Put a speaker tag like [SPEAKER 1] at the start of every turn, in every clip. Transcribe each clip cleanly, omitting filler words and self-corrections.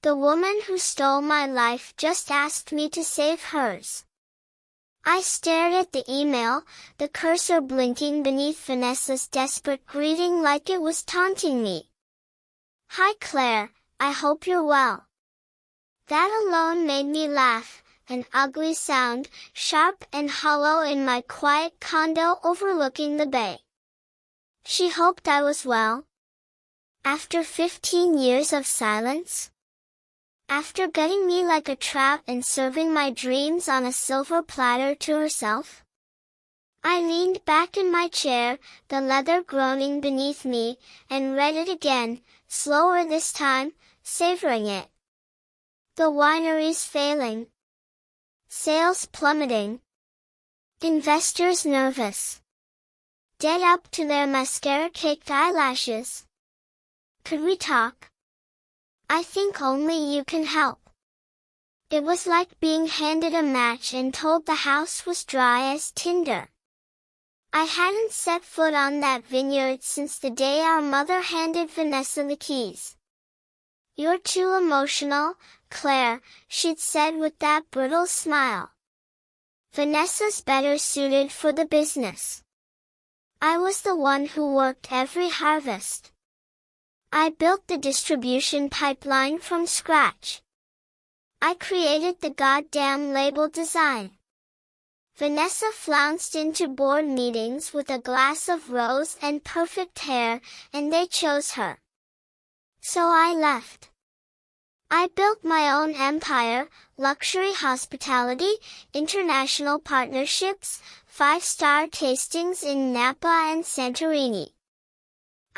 [SPEAKER 1] The woman who stole my life just asked me to save hers. I stared at the email, the cursor blinking beneath Vanessa's desperate greeting like it was taunting me. "Hi Claire, I hope you're well." That alone made me laugh, an ugly sound, sharp and hollow in my quiet condo overlooking the bay. She hoped I was well. After 15 years of silence? After gutting me like a trout and serving my dreams on a silver platter to herself? I leaned back in my chair, the leather groaning beneath me, and read it again, slower this time, savoring it. The winery's failing. Sales plummeting. Investors nervous. Dead up to their mascara-caked eyelashes. Could we talk? I think only you can help. It was like being handed a match and told the house was dry as tinder. I hadn't set foot on that vineyard since the day our mother handed Vanessa the keys. "You're too emotional, Claire," she'd said with that brittle smile. "Vanessa's better suited for the business." I was the one who worked every harvest. I built the distribution pipeline from scratch. I created the goddamn label design. Vanessa flounced into board meetings with a glass of rose and perfect hair, and they chose her. So I left. I built my own empire, luxury hospitality, international partnerships, 5-star tastings in Napa and Santorini.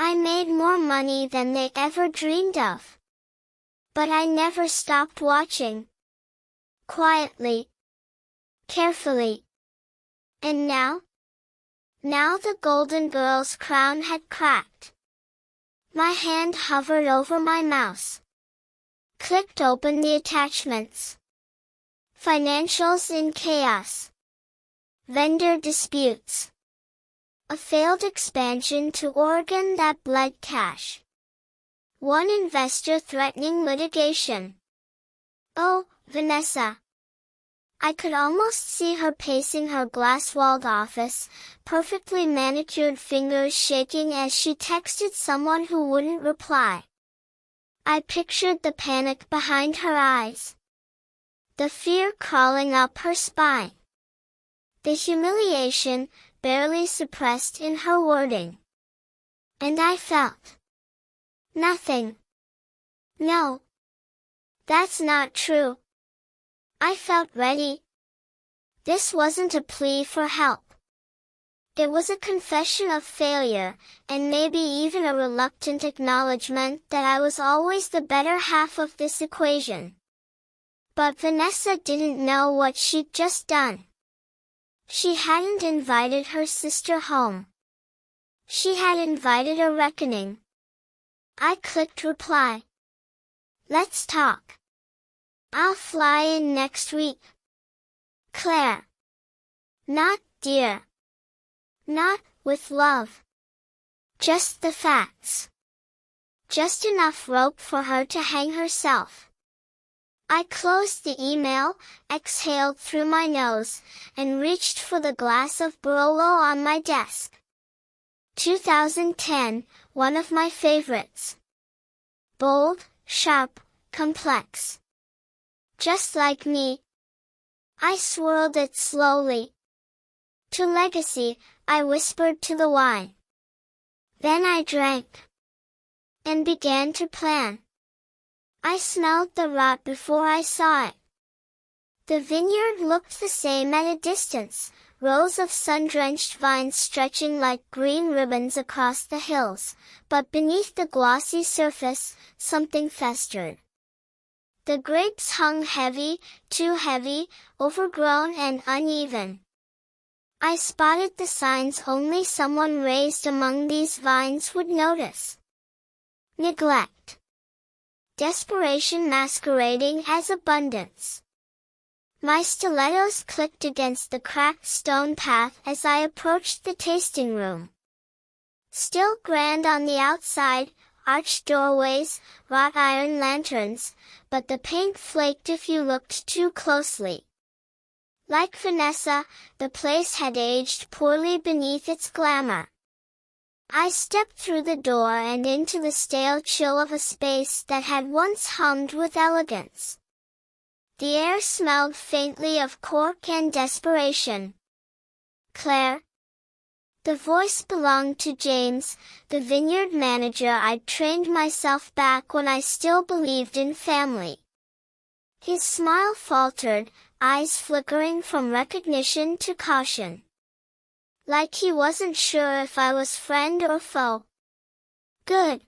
[SPEAKER 1] I made more money than they ever dreamed of. But I never stopped watching. Quietly. Carefully. And now? Now the Golden Girl's crown had cracked. My hand hovered over my mouse. Clicked open the attachments. Financials in chaos. Vendor disputes. A failed expansion to Oregon that bled cash. One investor threatening litigation. Oh, Vanessa. I could almost see her pacing her glass-walled office, perfectly manicured fingers shaking as she texted someone who wouldn't reply. I pictured the panic behind her eyes. The fear crawling up her spine. The humiliation, barely suppressed in her wording. And I felt nothing. No. That's not true. I felt ready. This wasn't a plea for help. It was a confession of failure, and maybe even a reluctant acknowledgement that I was always the better half of this equation. But Vanessa didn't know what she'd just done. She hadn't invited her sister home. She had invited a reckoning. I clicked reply. Let's talk. I'll fly in next week. Claire. Not dear. Not with love. Just the facts. Just enough rope for her to hang herself. I closed the email, exhaled through my nose, and reached for the glass of Barolo on my desk. 2010, one of my favorites. Bold, sharp, complex. Just like me. I swirled it slowly. To legacy, I whispered to the wine. Then I drank. And began to plan. I smelled the rot before I saw it. The vineyard looked the same at a distance, rows of sun-drenched vines stretching like green ribbons across the hills, but beneath the glossy surface, something festered. The grapes hung heavy, too heavy, overgrown and uneven. I spotted the signs only someone raised among these vines would notice. Neglect. Desperation masquerading as abundance. My stilettos clicked against the cracked stone path as I approached the tasting room. Still grand on the outside, arched doorways, wrought iron lanterns, but the paint flaked if you looked too closely. Like Vanessa, the place had aged poorly beneath its glamour. I stepped through the door and into the stale chill of a space that had once hummed with elegance. The air smelled faintly of cork and desperation. Claire. The voice belonged to James, the vineyard manager I'd trained myself back when I still believed in family. His smile faltered, eyes flickering from recognition to caution. Like he wasn't sure if I was friend or foe. Good.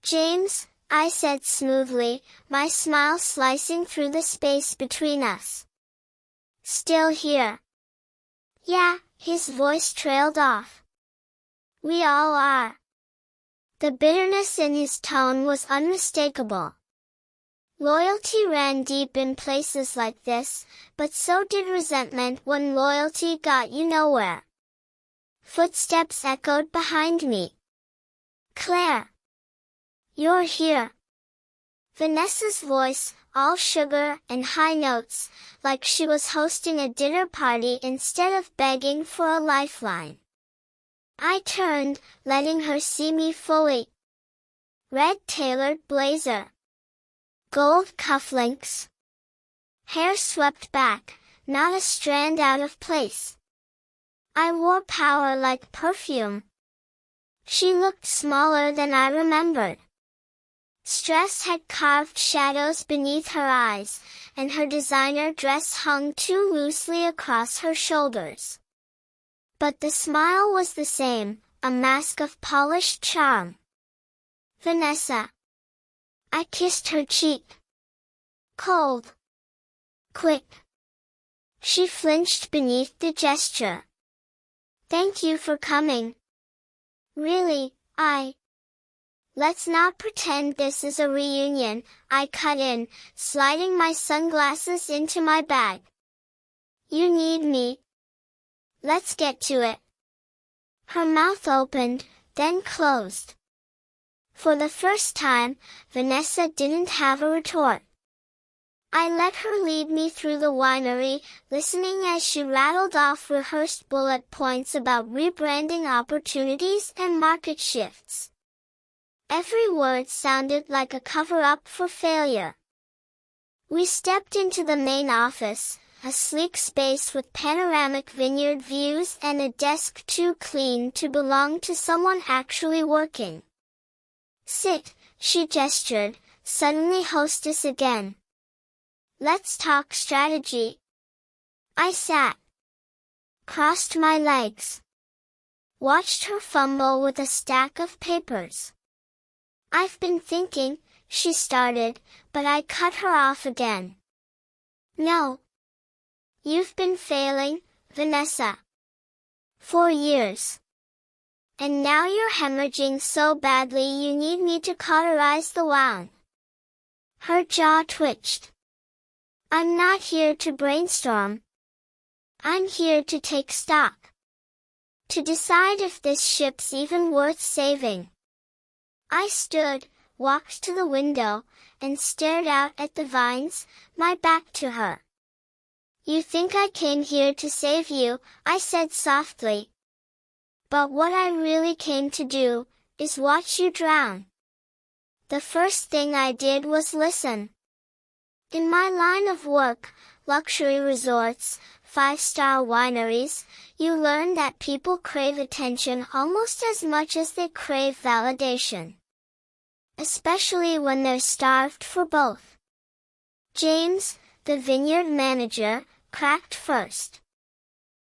[SPEAKER 1] James, I said smoothly, my smile slicing through the space between us. Still here? Yeah, his voice trailed off. We all are. The bitterness in his tone was unmistakable. Loyalty ran deep in places like this, but so did resentment when loyalty got you nowhere. Footsteps echoed behind me. Claire. You're here. Vanessa's voice, all sugar and high notes, like she was hosting a dinner party instead of begging for a lifeline. I turned, letting her see me fully. Red tailored blazer. Gold cufflinks. Hair swept back, not a strand out of place. I wore power like perfume. She looked smaller than I remembered. Stress had carved shadows beneath her eyes, and her designer dress hung too loosely across her shoulders. But the smile was the same, a mask of polished charm. Vanessa. I kissed her cheek. Cold. Quick. She flinched beneath the gesture. Thank you for coming. Really, Let's not pretend this is a reunion, I cut in, sliding my sunglasses into my bag. You need me. Let's get to it. Her mouth opened, then closed. For the first time, Vanessa didn't have a retort. I let her lead me through the winery, listening as she rattled off rehearsed bullet points about rebranding opportunities and market shifts. Every word sounded like a cover-up for failure. We stepped into the main office, a sleek space with panoramic vineyard views and a desk too clean to belong to someone actually working. Sit, she gestured, suddenly hostess again. Let's talk strategy. I sat. Crossed my legs. Watched her fumble with a stack of papers. I've been thinking, she started, but I cut her off again. No. You've been failing, Vanessa. For years. And now you're hemorrhaging so badly you need me to cauterize the wound. Her jaw twitched. I'm not here to brainstorm. I'm here to take stock. To decide if this ship's even worth saving. I stood, walked to the window, and stared out at the vines, my back to her. You think I came here to save you, I said softly. But what I really came to do, is watch you drown. The first thing I did was listen. In my line of work, luxury resorts, five-star wineries, you learn that people crave attention almost as much as they crave validation. Especially when they're starved for both. James, the vineyard manager, cracked first.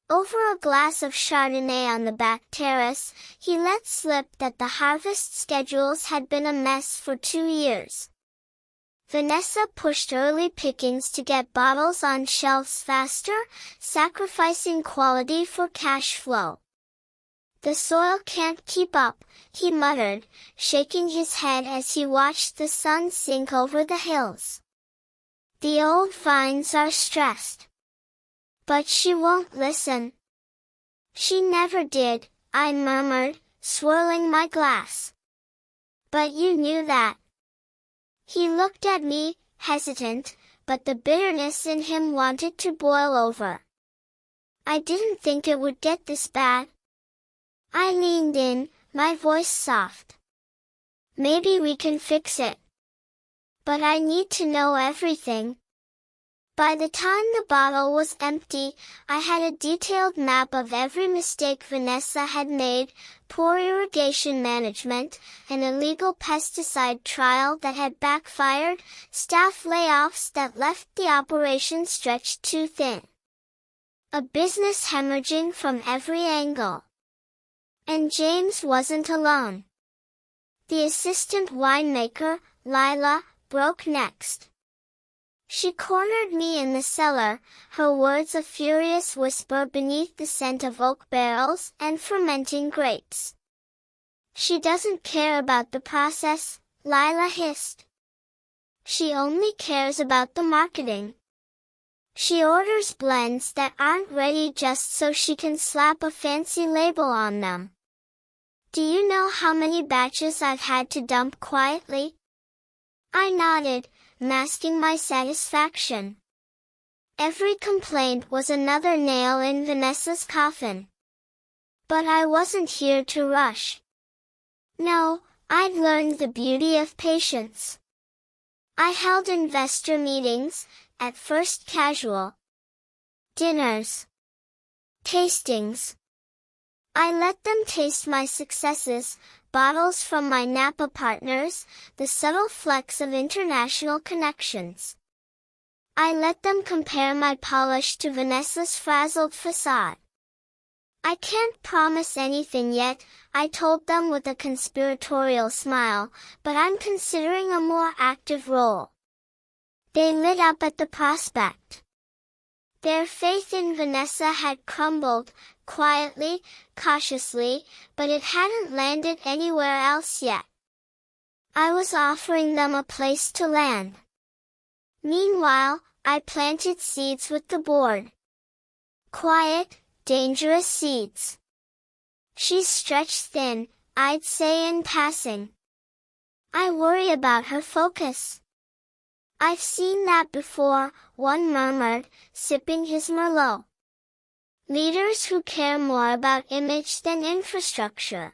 [SPEAKER 1] Over a glass of Chardonnay on the back terrace, he let slip that the harvest schedules had been a mess for 2 years. Vanessa pushed early pickings to get bottles on shelves faster, sacrificing quality for cash flow. The soil can't keep up, he muttered, shaking his head as he watched the sun sink over the hills. The old vines are stressed. But she won't listen. She never did, I murmured, swirling my glass. But you knew that. He looked at me, hesitant, but the bitterness in him wanted to boil over. I didn't think it would get this bad. I leaned in, my voice soft. Maybe we can fix it. But I need to know everything. By the time the bottle was empty, I had a detailed map of every mistake Vanessa had made, poor irrigation management, an illegal pesticide trial that had backfired, staff layoffs that left the operation stretched too thin. A business hemorrhaging from every angle. And James wasn't alone. The assistant winemaker, Lila, broke next. She cornered me in the cellar, her words a furious whisper beneath the scent of oak barrels and fermenting grapes. She doesn't care about the process, Lila hissed. She only cares about the marketing. She orders blends that aren't ready just so she can slap a fancy label on them. Do you know how many batches I've had to dump quietly? I nodded, masking my satisfaction. Every complaint was another nail in Vanessa's coffin. But I wasn't here to rush. No, I'd learned the beauty of patience. I held investor meetings, at first casual. Dinners. Tastings. I let them taste my successes, bottles from my Napa partners, the subtle flecks of international connections. I let them compare my polish to Vanessa's frazzled facade. I can't promise anything yet, I told them with a conspiratorial smile, but I'm considering a more active role. They lit up at the prospect. Their faith in Vanessa had crumbled, quietly, cautiously, but it hadn't landed anywhere else yet. I was offering them a place to land. Meanwhile, I planted seeds with the board. Quiet, dangerous seeds. She's stretched thin, I'd say in passing. I worry about her focus. I've seen that before, one murmured, sipping his Merlot. Leaders who care more about image than infrastructure.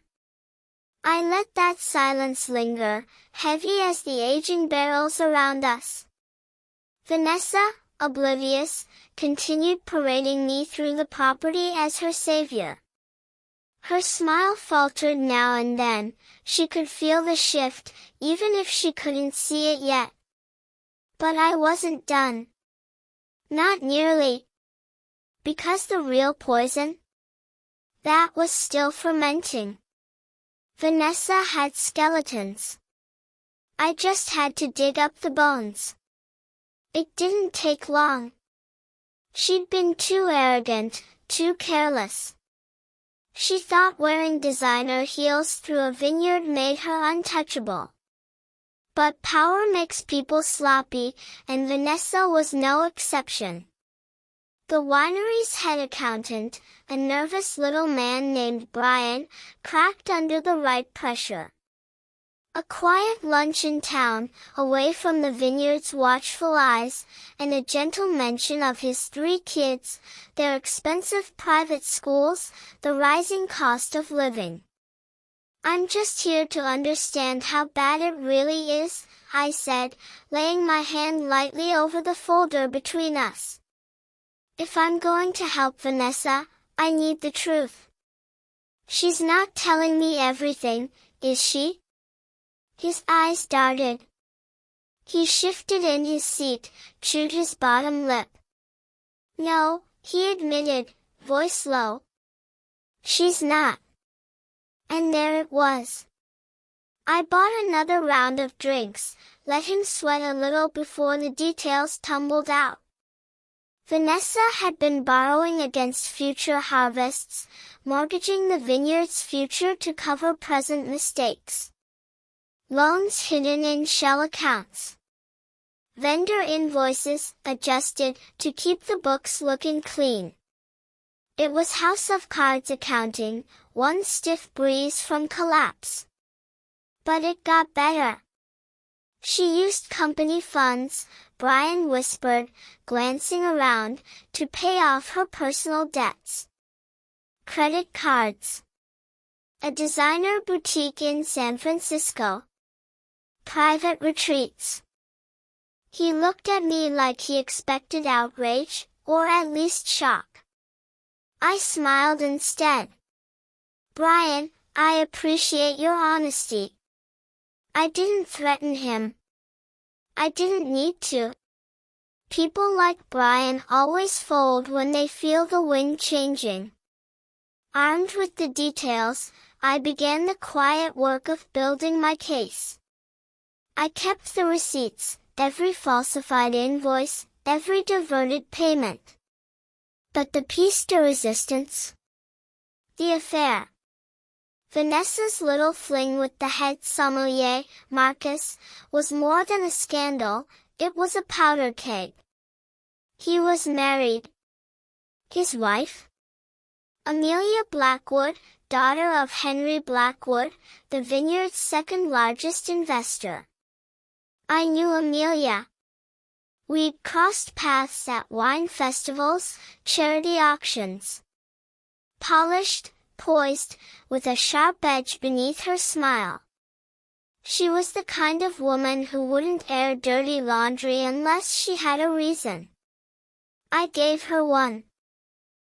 [SPEAKER 1] I let that silence linger, heavy as the aging barrels around us. Vanessa, oblivious, continued parading me through the property as her savior. Her smile faltered now and then, she could feel the shift, even if she couldn't see it yet. But I wasn't done. Not nearly. Because the real poison? That was still fermenting. Vanessa had skeletons. I just had to dig up the bones. It didn't take long. She'd been too arrogant, too careless. She thought wearing designer heels through a vineyard made her untouchable. But power makes people sloppy, and Vanessa was no exception. The winery's head accountant, a nervous little man named Brian, cracked under the right pressure. A quiet lunch in town, away from the vineyard's watchful eyes, and a gentle mention of his 3 kids, their expensive private schools, the rising cost of living. I'm just here to understand how bad it really is, I said, laying my hand lightly over the folder between us. If I'm going to help Vanessa, I need the truth. She's not telling me everything, is she? His eyes darted. He shifted in his seat, chewed his bottom lip. No, he admitted, voice low. She's not. And there it was. I bought another round of drinks, let him sweat a little before the details tumbled out. Vanessa had been borrowing against future harvests, mortgaging the vineyard's future to cover present mistakes. Loans hidden in shell accounts. Vendor invoices adjusted to keep the books looking clean. It was House of Cards accounting, one stiff breeze from collapse. But it got better. She used company funds, Brian whispered, glancing around, to pay off her personal debts. Credit cards. A designer boutique in San Francisco. Private retreats. He looked at me like he expected outrage, or at least shock. I smiled instead. Brian, I appreciate your honesty. I didn't threaten him. I didn't need to. People like Brian always fold when they feel the wind changing. Armed with the details, I began the quiet work of building my case. I kept the receipts, every falsified invoice, every diverted payment. But the piece de resistance? The affair. Vanessa's little fling with the head sommelier, Marcus, was more than a scandal, it was a powder keg. He was married. His wife? Amelia Blackwood, daughter of Henry Blackwood, the vineyard's second largest investor. I knew Amelia. We'd crossed paths at wine festivals, charity auctions. Polished, poised, with a sharp edge beneath her smile. She was the kind of woman who wouldn't air dirty laundry unless she had a reason. I gave her one.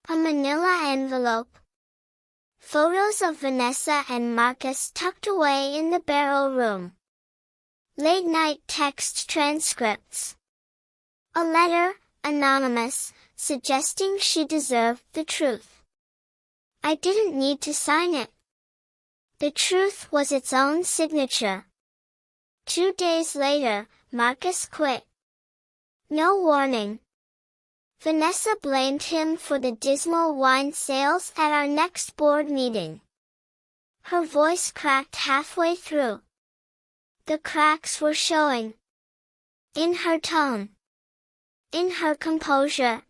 [SPEAKER 1] A manila envelope. Photos of Vanessa and Marcus tucked away in the barrel room. Late-night text transcripts. A letter, anonymous, suggesting she deserved the truth. I didn't need to sign it. The truth was its own signature. 2 days later, Marcus quit. No warning. Vanessa blamed him for the dismal wine sales at our next board meeting. Her voice cracked halfway through. The cracks were showing. In her tone. In her composure.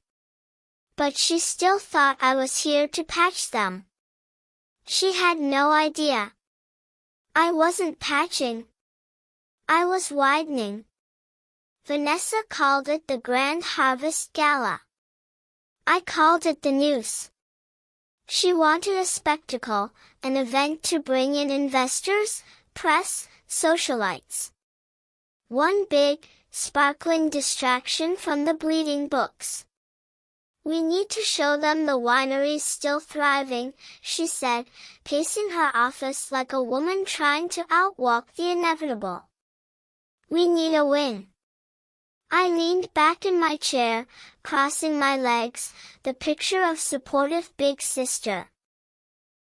[SPEAKER 1] But she still thought I was here to patch them. She had no idea. I wasn't patching. I was widening. Vanessa called it the Grand Harvest Gala. I called it the noose. She wanted a spectacle, an event to bring in investors, press, socialites. One big, sparkling distraction from the bleeding books. We need to show them the winery's still thriving, she said, pacing her office like a woman trying to outwalk the inevitable. We need a win. I leaned back in my chair, crossing my legs, the picture of supportive big sister.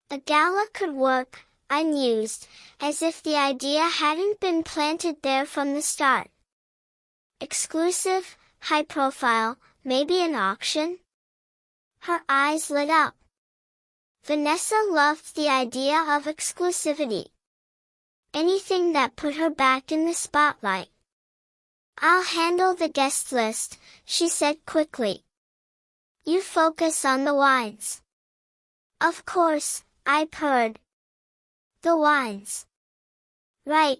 [SPEAKER 1] A gala could work, I mused, as if the idea hadn't been planted there from the start. Exclusive, high profile, maybe an auction? Her eyes lit up. Vanessa loved the idea of exclusivity. Anything that put her back in the spotlight. I'll handle the guest list, she said quickly. You focus on the wines. Of course, I purred. The wines. Right.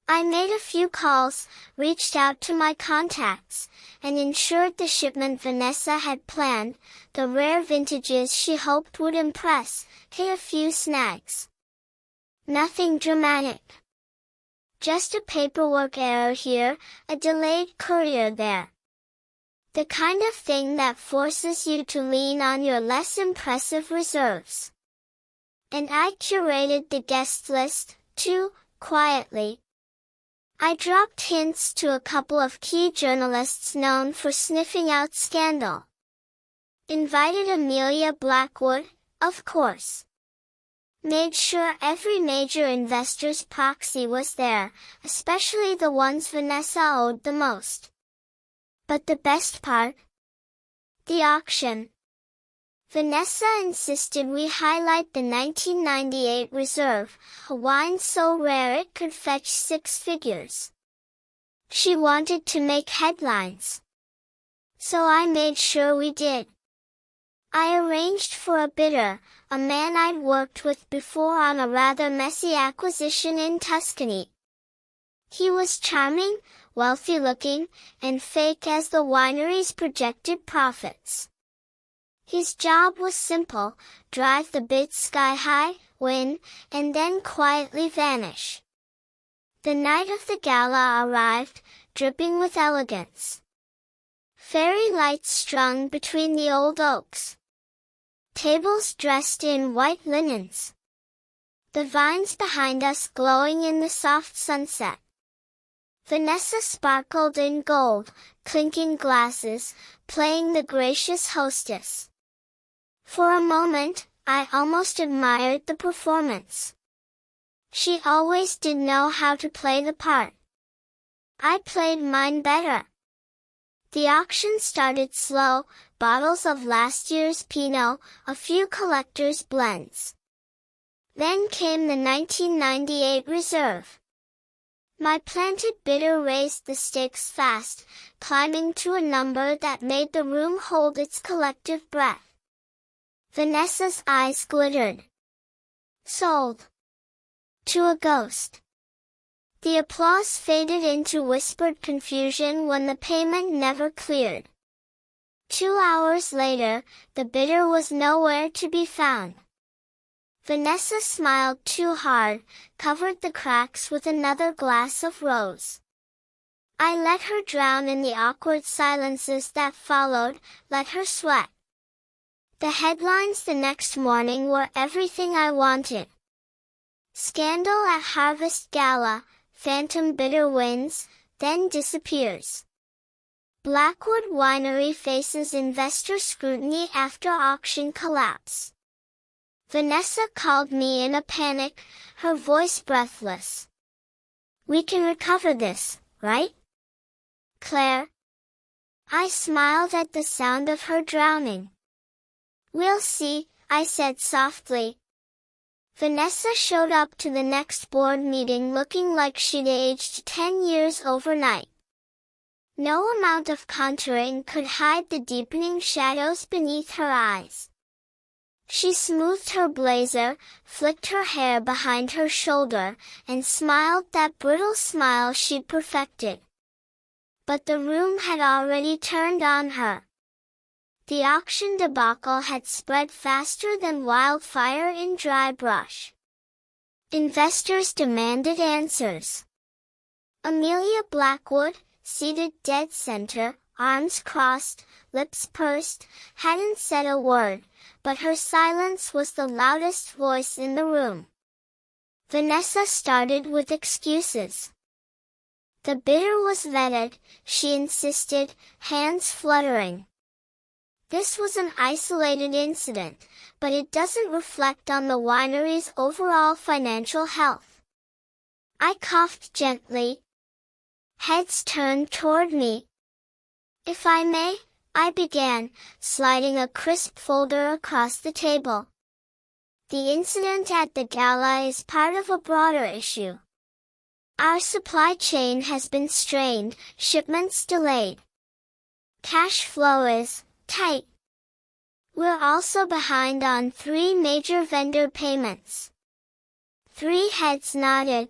[SPEAKER 1] I made a few calls, reached out to my contacts, and ensured the shipment Vanessa had planned, the rare vintages she hoped would impress, hit a few snags. Nothing dramatic. Just a paperwork error here, a delayed courier there. The kind of thing that forces you to lean on your less impressive reserves. And I curated the guest list, too, quietly. I dropped hints to a couple of key journalists known for sniffing out scandal. Invited Amelia Blackwood, of course. Made sure every major investor's proxy was there, especially the ones Vanessa owed the most. But the best part? The auction. Vanessa insisted we highlight the 1998 reserve, a wine so rare it could fetch 6 figures. She wanted to make headlines. So I made sure we did. I arranged for a bidder, a man I'd worked with before on a rather messy acquisition in Tuscany. He was charming, wealthy-looking, and fake as the winery's projected profits. His job was simple: drive the bid sky-high, win, and then quietly vanish. The night of the gala arrived, dripping with elegance. Fairy lights strung between the old oaks. Tables dressed in white linens. The vines behind us glowing in the soft sunset. Vanessa sparkled in gold, clinking glasses, playing the gracious hostess. For a moment, I almost admired the performance. She always did know how to play the part. I played mine better. The auction started slow, bottles of last year's Pinot, a few collector's blends. Then came the 1998 reserve. My planted bidder raised the stakes fast, climbing to a number that made the room hold its collective breath. Vanessa's eyes glittered. Sold. To a ghost. The applause faded into whispered confusion when the payment never cleared. 2 hours later, the bidder was nowhere to be found. Vanessa smiled too hard, covered the cracks with another glass of rose. I let her drown in the awkward silences that followed, let her sweat. The headlines the next morning were everything I wanted. Scandal at Harvest Gala, phantom bidder wins, then disappears. Blackwood Winery faces investor scrutiny after auction collapse. Vanessa called me in a panic, her voice breathless. We can recover this, right, Claire? I smiled at the sound of her drowning. We'll see, I said softly. Vanessa showed up to the next board meeting looking like she'd aged 10 years overnight. No amount of contouring could hide the deepening shadows beneath her eyes. She smoothed her blazer, flicked her hair behind her shoulder, and smiled that brittle smile she'd perfected. But the room had already turned on her. The auction debacle had spread faster than wildfire in dry brush. Investors demanded answers. Amelia Blackwood, seated dead center, arms crossed, lips pursed, hadn't said a word, but her silence was the loudest voice in the room. Vanessa started with excuses. The bidder was vetted, she insisted, hands fluttering. This was an isolated incident, but it doesn't reflect on the winery's overall financial health. I coughed gently. Heads turned toward me. If I may, I began, sliding a crisp folder across the table. The incident at the gala is part of a broader issue. Our supply chain has been strained, shipments delayed. Cash flow is tight. We're also behind on 3 major vendor payments. 3 heads nodded.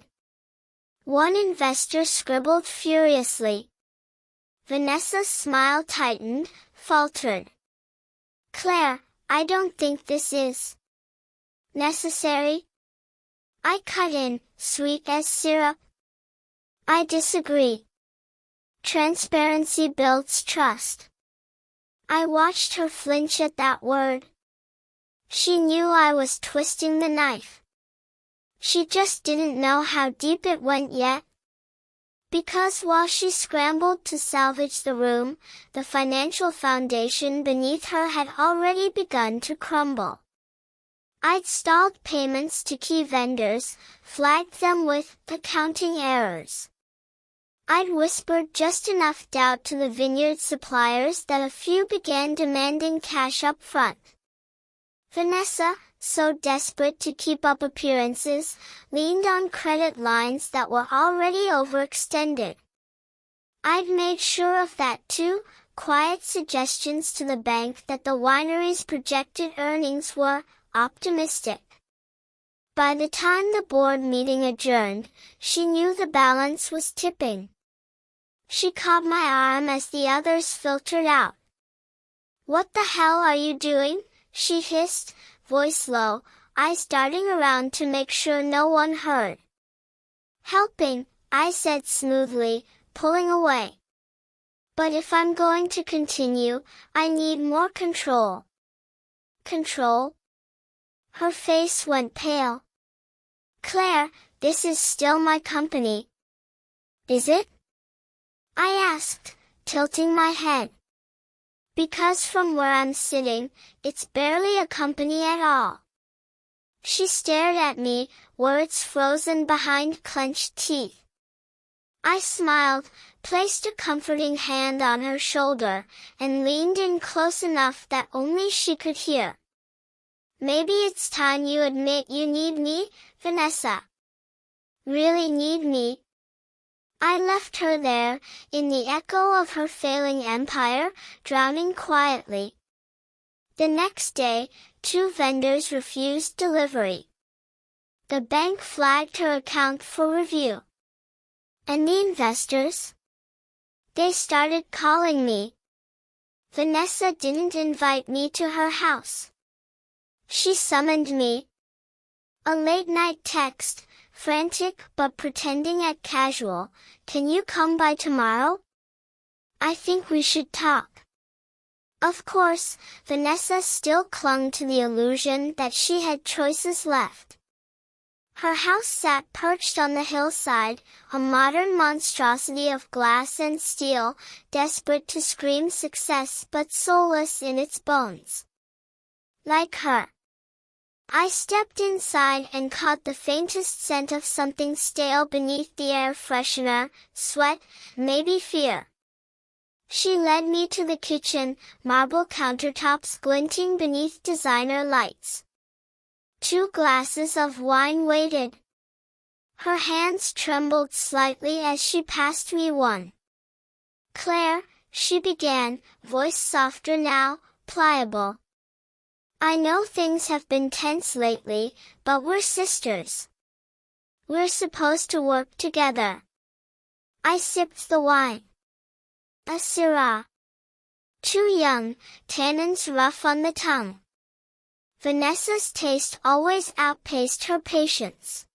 [SPEAKER 1] One investor scribbled furiously. Vanessa's smile tightened, faltered. Claire, I don't think this is necessary. I cut in, sweet as syrup. I disagree. Transparency builds trust. I watched her flinch at that word. She knew I was twisting the knife. She just didn't know how deep it went yet. Because while she scrambled to salvage the room, the financial foundation beneath her had already begun to crumble. I'd stalled payments to key vendors, flagged them with accounting errors. I'd whispered just enough doubt to the vineyard suppliers that a few began demanding cash up front. Vanessa, so desperate to keep up appearances, leaned on credit lines that were already overextended. I'd made sure of that too, quiet suggestions to the bank that the winery's projected earnings were optimistic. By the time the board meeting adjourned, she knew the balance was tipping. She caught my arm as the others filtered out. "What the hell are you doing?" she hissed, voice low, eyes darting around to make sure no one heard. "Helping," I said smoothly, pulling away. "But if I'm going to continue, I need more control." "Control?" Her face went pale. "Claire, this is still my company." "Is it?" I asked, tilting my head. "Because from where I'm sitting, it's barely a company at all." She stared at me, words frozen behind clenched teeth. I smiled, placed a comforting hand on her shoulder, and leaned in close enough that only she could hear. "Maybe it's time you admit you need me, Vanessa." "Really need me?" I left her there, in the echo of her failing empire, drowning quietly. The next day, 2 vendors refused delivery. The bank flagged her account for review. And the investors? They started calling me. Vanessa didn't invite me to her house. She summoned me. A late-night text, frantic but pretending at casual, "Can you come by tomorrow? I think we should talk." Of course, Vanessa still clung to the illusion that she had choices left. Her house sat perched on the hillside, a modern monstrosity of glass and steel, desperate to scream success but soulless in its bones. Like her. I stepped inside and caught the faintest scent of something stale beneath the air freshener, sweat, maybe fear. She led me to the kitchen, marble countertops glinting beneath designer lights. 2 glasses of wine waited. Her hands trembled slightly as she passed me one. "Claire," she began, voice softer now, pliable. "I know things have been tense lately, but we're sisters. We're supposed to work together." I sipped the wine. A Syrah. Too young, tannins rough on the tongue. Vanessa's taste always outpaced her patience.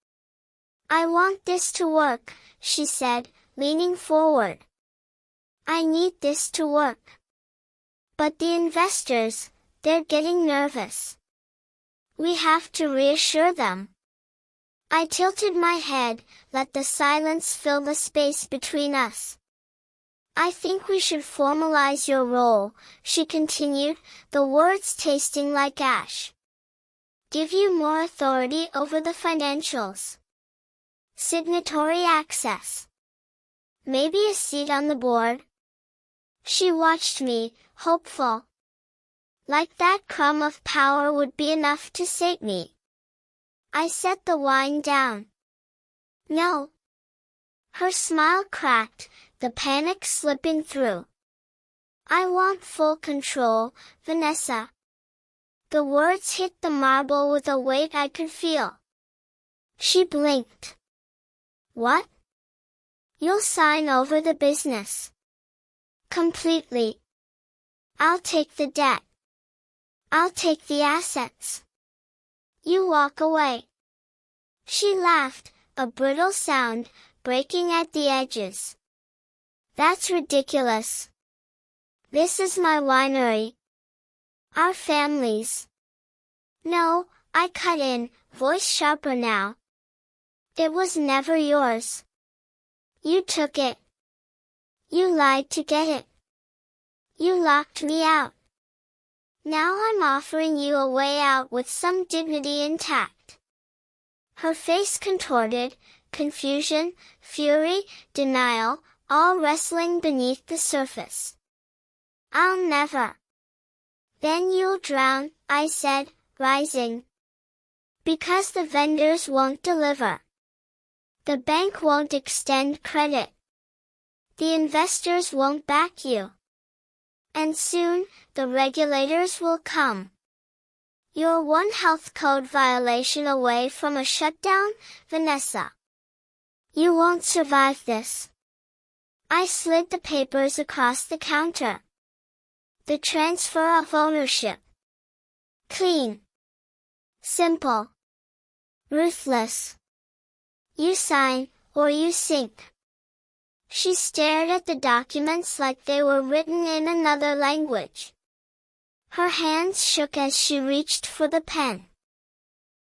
[SPEAKER 1] "I want this to work," she said, leaning forward. "I need this to work. But the investors, they're getting nervous. We have to reassure them." I tilted my head, let the silence fill the space between us. "I think we should formalize your role," she continued, the words tasting like ash. "Give you more authority over the financials. Signatory access. Maybe a seat on the board." She watched me, hopeful. Like that crumb of power would be enough to sate me. I set the wine down. "No." Her smile cracked, the panic slipping through. "I want full control, Vanessa." The words hit the marble with a weight I could feel. She blinked. "What?" "You'll sign over the business. Completely. I'll take the debt. I'll take the assets. You walk away." She laughed, a brittle sound, breaking at the edges. "That's ridiculous. This is my winery. Our families." "No," I cut in, voice sharper now. "It was never yours. You took it. You lied to get it. You locked me out. Now I'm offering you a way out with some dignity intact." Her face contorted, confusion, fury, denial, all wrestling beneath the surface. "I'll never." "Then you'll drown," I said, rising. "Because the vendors won't deliver. The bank won't extend credit. The investors won't back you. And soon, the regulators will come. You're one health code violation away from a shutdown, Vanessa. You won't survive this. I slid the papers across the counter. The transfer of ownership. Clean. Simple. Ruthless. You sign, or you sink. She stared at the documents like they were written in another language. Her hands shook as she reached for the pen.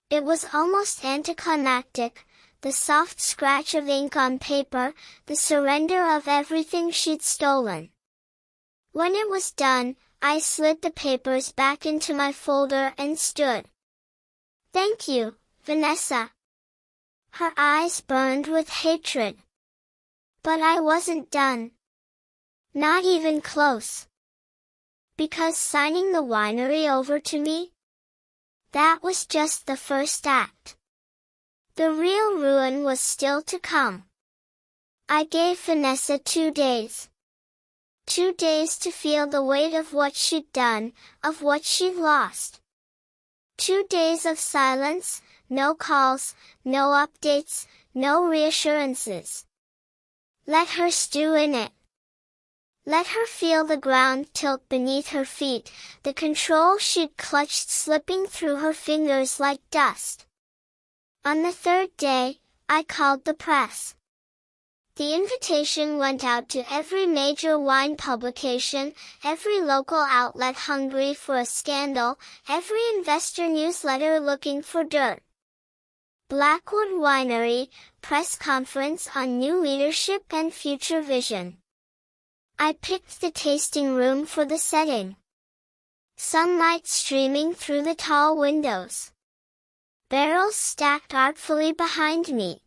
[SPEAKER 1] It was almost anticlimactic, the soft scratch of ink on paper, the surrender of everything she'd stolen. When it was done, I slid the papers back into my folder and stood. Thank you, Vanessa. Her eyes burned with hatred. But I wasn't done. Not even close. Because signing the winery over to me? That was just the first act. The real ruin was still to come. I gave Vanessa 2 days. 2 days to feel the weight of what she'd done, of what she'd lost. 2 days of silence, no calls, no updates, no reassurances. Let her stew in it. Let her feel the ground tilt beneath her feet, the control she'd clutched slipping through her fingers like dust. On the 3rd day, I called the press. The invitation went out to every major wine publication, every local outlet hungry for a scandal, every investor newsletter looking for dirt. Blackwood Winery, press conference on new leadership and future vision. I picked the tasting room for the setting. Sunlight streaming through the tall windows. Barrels stacked artfully behind me.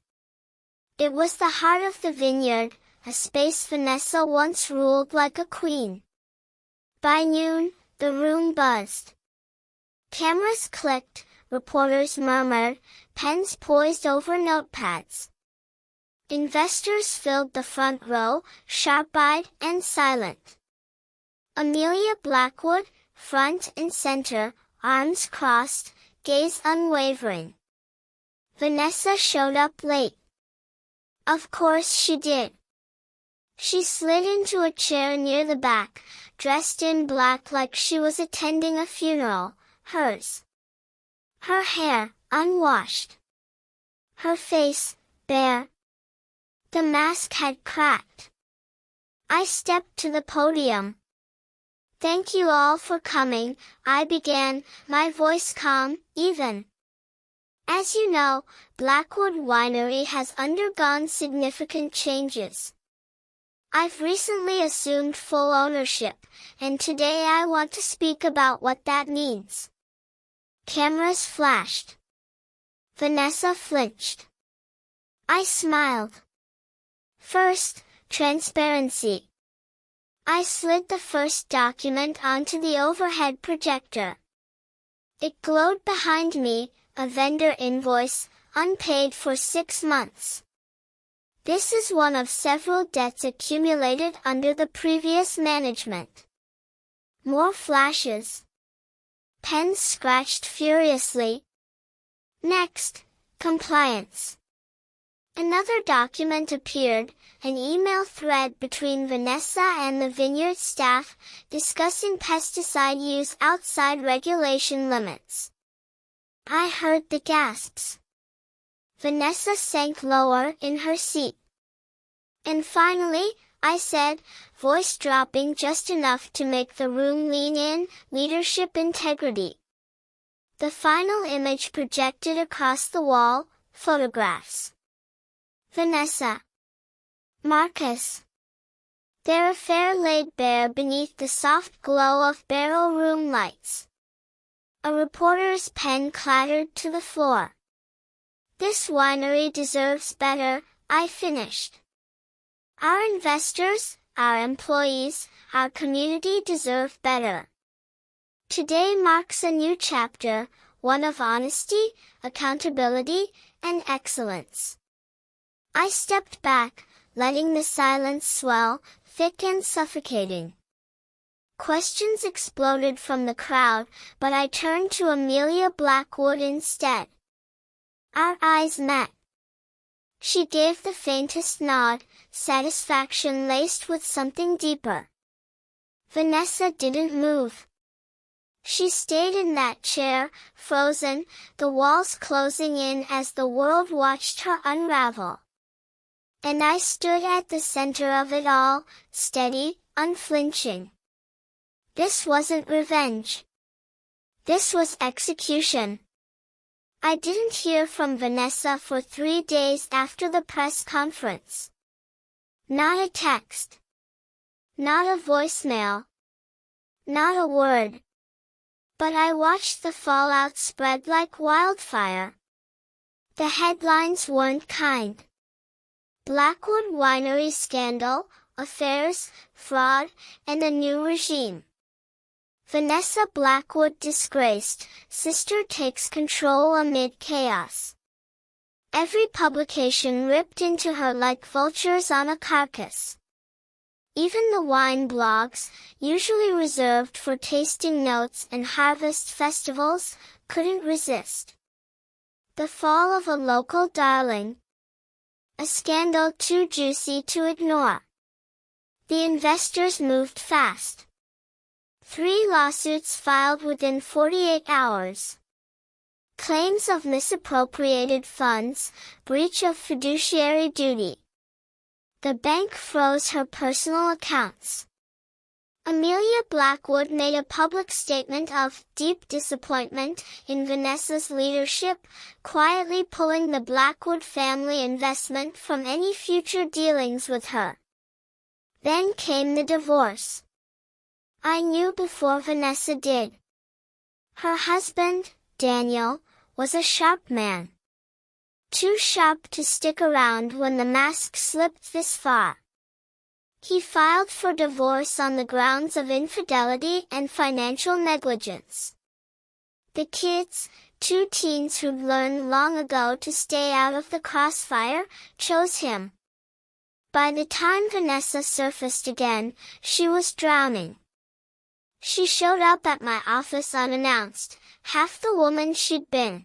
[SPEAKER 1] It was the heart of the vineyard, a space Vanessa once ruled like a queen. By noon, the room buzzed. Cameras clicked, reporters murmured, pens poised over notepads. Investors filled the front row, sharp-eyed and silent. Amelia Blackwood, front and center, arms crossed, gaze unwavering. Vanessa showed up late. Of course she did. She slid into a chair near the back, dressed in black like she was attending a funeral, hers. Her hair, unwashed. Her face, bare. The mask had cracked. I stepped to the podium. Thank you all for coming, I began, my voice calm, even. As you know, Blackwood Winery has undergone significant changes. I've recently assumed full ownership, and today I want to speak about what that means. Cameras flashed. Vanessa flinched. I smiled. First, transparency. I slid the first document onto the overhead projector. It glowed behind me, a vendor invoice, unpaid for 6 months. This is one of several debts accumulated under the previous management. More flashes. Pens scratched furiously. Next, compliance. Another document appeared, an email thread between Vanessa and the vineyard staff, discussing pesticide use outside regulation limits. I heard the gasps. Vanessa sank lower in her seat. And finally, I said, voice dropping just enough to make the room lean in, leadership integrity. The final image projected across the wall, photographs. Vanessa. Marcus. Their affair laid bare beneath the soft glow of barrel room lights. A reporter's pen clattered to the floor. This winery deserves better, I finished. Our investors, our employees, our community deserve better. Today marks a new chapter, one of honesty, accountability, and excellence. I stepped back, letting the silence swell, thick and suffocating. Questions exploded from the crowd, but I turned to Amelia Blackwood instead. Our eyes met. She gave the faintest nod, satisfaction laced with something deeper. Vanessa didn't move. She stayed in that chair, frozen, the walls closing in as the world watched her unravel. And I stood at the center of it all, steady, unflinching. This wasn't revenge. This was execution. I didn't hear from Vanessa for 3 days after the press conference. Not a text. Not a voicemail. Not a word. But I watched the fallout spread like wildfire. The headlines weren't kind. Blackwood Winery scandal, affairs, fraud, and a new regime. Vanessa Blackwood disgraced, sister takes control amid chaos. Every publication ripped into her like vultures on a carcass. Even the wine blogs, usually reserved for tasting notes and harvest festivals, couldn't resist. The fall of a local darling. A scandal too juicy to ignore. The investors moved fast. 3 lawsuits filed within 48 hours. Claims of misappropriated funds, breach of fiduciary duty. The bank froze her personal accounts. Amelia Blackwood made a public statement of deep disappointment in Vanessa's leadership, quietly pulling the Blackwood family investment from any future dealings with her. Then came the divorce. I knew before Vanessa did. Her husband, Daniel, was a sharp man. Too sharp to stick around when the mask slipped this far. He filed for divorce on the grounds of infidelity and financial negligence. The kids, 2 teens who'd learned long ago to stay out of the crossfire, chose him. By the time Vanessa surfaced again, she was drowning. She showed up at my office unannounced, half the woman she'd been.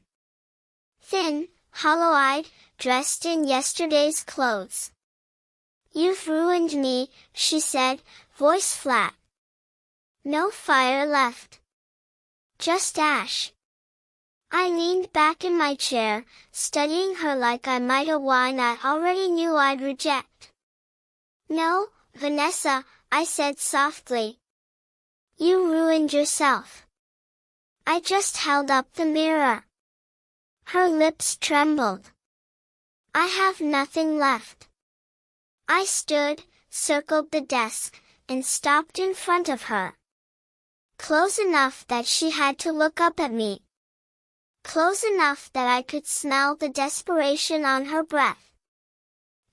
[SPEAKER 1] Thin, hollow-eyed, dressed in yesterday's clothes. "You've ruined me," she said, voice flat. No fire left. Just ash. I leaned back in my chair, studying her like I might a wine I already knew I'd reject. "No, Vanessa," I said softly. "You ruined yourself." I just held up the mirror. Her lips trembled. "I have nothing left." I stood, circled the desk, and stopped in front of her. Close enough that she had to look up at me. Close enough that I could smell the desperation on her breath.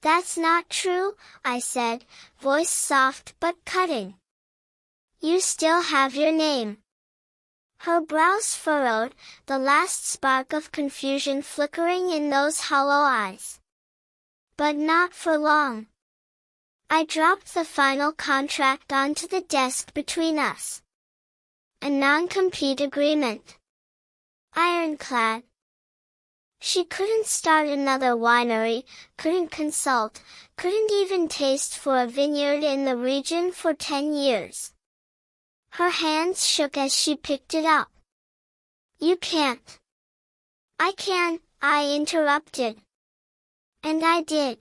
[SPEAKER 1] "That's not true," I said, voice soft but cutting. "You still have your name." Her brows furrowed, the last spark of confusion flickering in those hollow eyes. But not for long. I dropped the final contract onto the desk between us. A non-compete agreement. Ironclad. She couldn't start another winery, couldn't consult, couldn't even taste for a vineyard in the region for 10 years. Her hands shook as she picked it up. "You can't." "I can," I interrupted. And I did.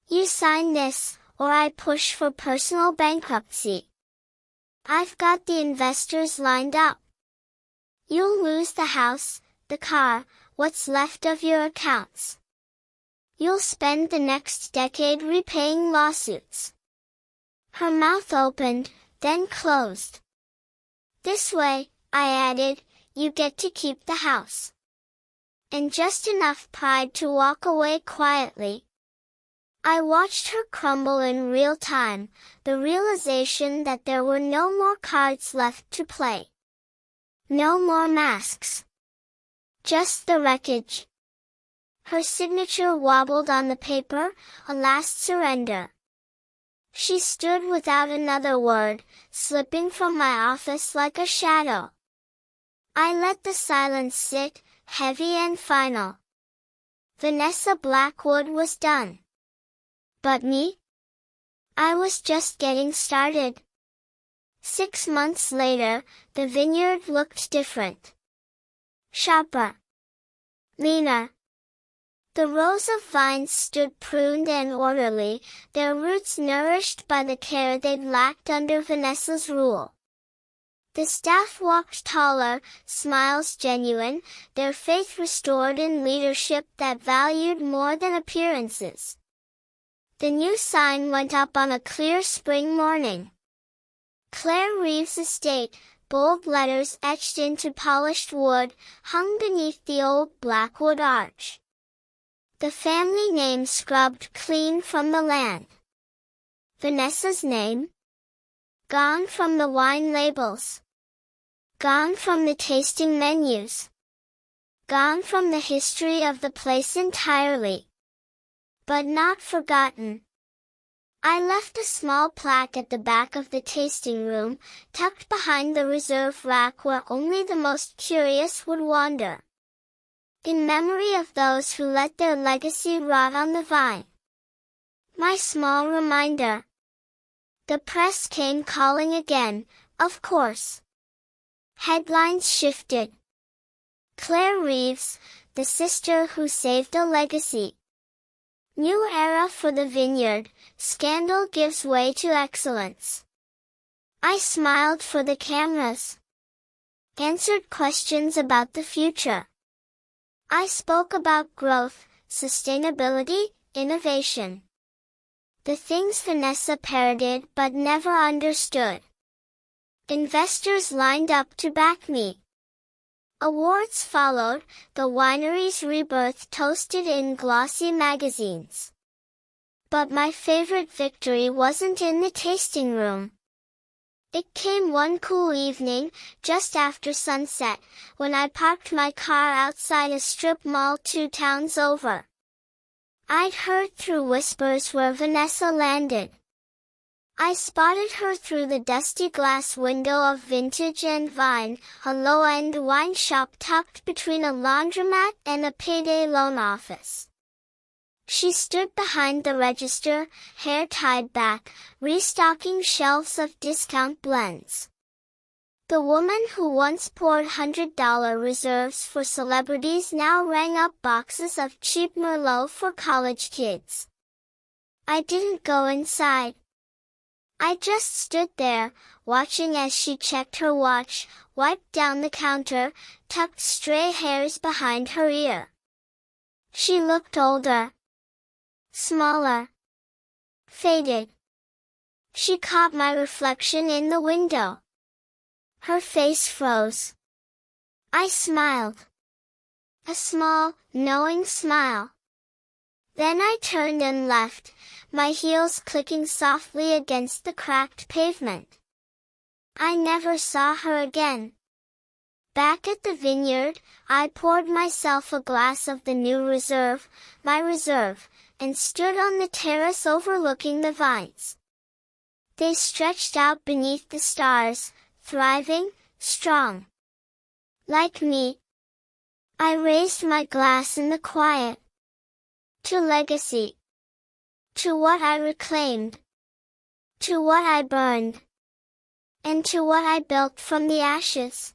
[SPEAKER 1] "You sign this, or I push for personal bankruptcy. I've got the investors lined up. You'll lose the house, the car, what's left of your accounts. You'll spend the next decade repaying lawsuits." Her mouth opened, then closed. "This way," I added, "you get to keep the house." And just enough pride to walk away quietly. I watched her crumble in real time, the realization that there were no more cards left to play. No more masks. Just the wreckage. Her signature wobbled on the paper, a last surrender. She stood without another word, slipping from my office like a shadow. I let the silence sit, heavy and final. Vanessa Blackwood was done. But me? I was just getting started. 6 months later, the vineyard looked different. Sharper. Leaner. The rows of vines stood pruned and orderly, their roots nourished by the care they'd lacked under Vanessa's rule. The staff walked taller, smiles genuine, their faith restored in leadership that valued more than appearances. The new sign went up on a clear spring morning. Claire Reeves Estate, bold letters etched into polished wood, hung beneath the old Blackwood arch. The family name scrubbed clean from the land. Vanessa's name? Gone from the wine labels. Gone from the tasting menus. Gone from the history of the place entirely. But not forgotten. I left a small plaque at the back of the tasting room, tucked behind the reserve rack where only the most curious would wander. In memory of those who let their legacy rot on the vine. My small reminder. The press came calling again, of course. Headlines shifted. Claire Reeves, the sister who saved a legacy. New era for the vineyard, scandal gives way to excellence. I smiled for the cameras. Answered questions about the future. I spoke about growth, sustainability, innovation. The things Vanessa parroted but never understood. Investors lined up to back me. Awards followed, the winery's rebirth toasted in glossy magazines. But my favorite victory wasn't in the tasting room. It came one cool evening, just after sunset, when I parked my car outside a strip mall 2 towns over. I'd heard through whispers where Vanessa landed. I spotted her through the dusty glass window of Vintage and Vine, a low-end wine shop tucked between a laundromat and a payday loan office. She stood behind the register, hair tied back, restocking shelves of discount blends. The woman who once poured $100 reserves for celebrities now rang up boxes of cheap Merlot for college kids. I didn't go inside. I just stood there, watching as she checked her watch, wiped down the counter, tucked stray hairs behind her ear. She looked older. Smaller. Faded. She caught my reflection in the window. Her face froze. I smiled. A small, knowing smile. Then I turned and left, my heels clicking softly against the cracked pavement. I never saw her again. Back at the vineyard, I poured myself a glass of the new reserve, my reserve, and stood on the terrace overlooking the vines. They stretched out beneath the stars, thriving, strong. Like me. I raised my glass in the quiet. To legacy. To what I reclaimed. To what I burned. And to what I built from the ashes.